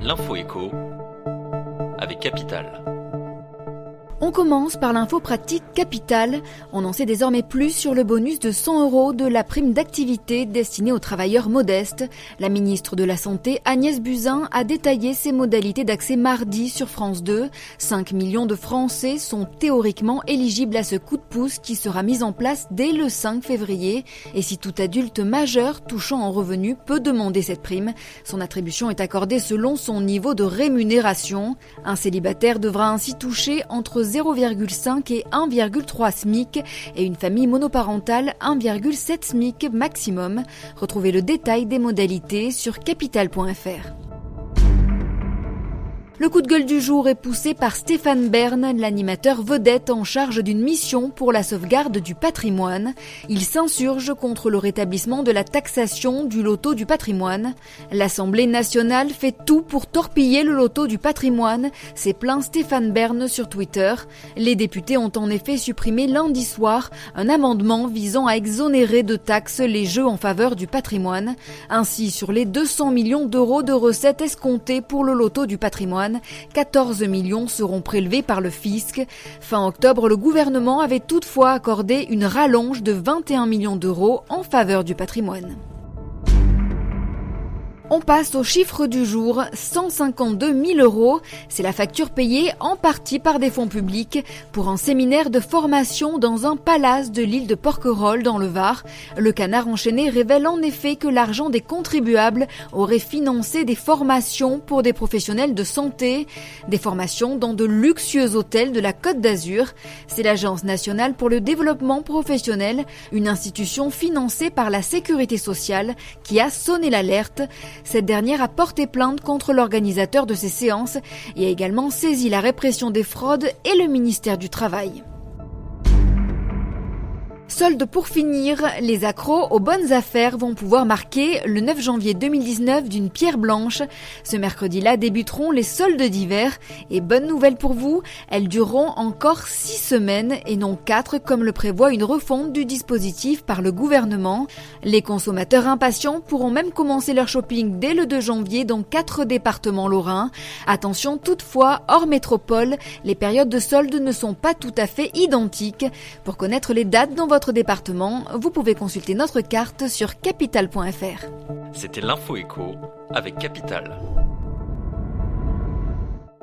L'info écho avec Capital. On commence par l'info pratique Capital. On en sait désormais plus sur le bonus de 100 € de la prime d'activité destinée aux travailleurs modestes. La ministre de la Santé, Agnès Buzyn, a détaillé ses modalités d'accès mardi sur France 2. 5 millions de Français sont théoriquement éligibles à ce coup de pouce qui sera mis en place dès le 5 février. Et si tout adulte majeur touchant en revenu peut demander cette prime, son attribution est accordée selon son niveau de rémunération. Un célibataire devra ainsi toucher entre 0,5 et 1,3 SMIC et une famille monoparentale 1,7 SMIC maximum. Retrouvez le détail des modalités sur capital.fr. Le coup de gueule du jour est poussé par Stéphane Bern, l'animateur vedette en charge d'une mission pour la sauvegarde du patrimoine. Il s'insurge contre le rétablissement de la taxation du loto du patrimoine. L'Assemblée nationale fait tout pour torpiller le loto du patrimoine, s'est plaint Stéphane Bern sur Twitter. Les députés ont en effet supprimé lundi soir un amendement visant à exonérer de taxes les jeux en faveur du patrimoine. Ainsi, sur les 200 millions d'euros de recettes escomptées pour le loto du patrimoine, 14 millions seront prélevés par le fisc. Fin octobre, le gouvernement avait toutefois accordé une rallonge de 21 millions d'euros en faveur du patrimoine. On passe au chiffre du jour, 152 000 €. C'est la facture payée en partie par des fonds publics pour un séminaire de formation dans un palace de l'île de Porquerolles dans le Var. Le Canard enchaîné révèle en effet que l'argent des contribuables aurait financé des formations pour des professionnels de santé, des formations dans de luxueux hôtels de la Côte d'Azur. C'est l'Agence nationale pour le développement professionnel, une institution financée par la Sécurité sociale, qui a sonné l'alerte. Cette dernière a porté plainte contre l'organisateur de ces séances et a également saisi la répression des fraudes et le ministère du Travail. Solde pour finir, les accros aux bonnes affaires vont pouvoir marquer le 9 janvier 2019 d'une pierre blanche. Ce mercredi-là débuteront les soldes d'hiver et bonne nouvelle pour vous, elles dureront encore 6 semaines et non 4 comme le prévoit une refonte du dispositif par le gouvernement. Les consommateurs impatients pourront même commencer leur shopping dès le 2 janvier dans 4 départements lorrains. Attention toutefois, hors métropole, les périodes de soldes ne sont pas tout à fait identiques. Pour connaître les dates dans votre département, vous pouvez consulter notre carte sur capital.fr. C'était l'info écho avec Capital.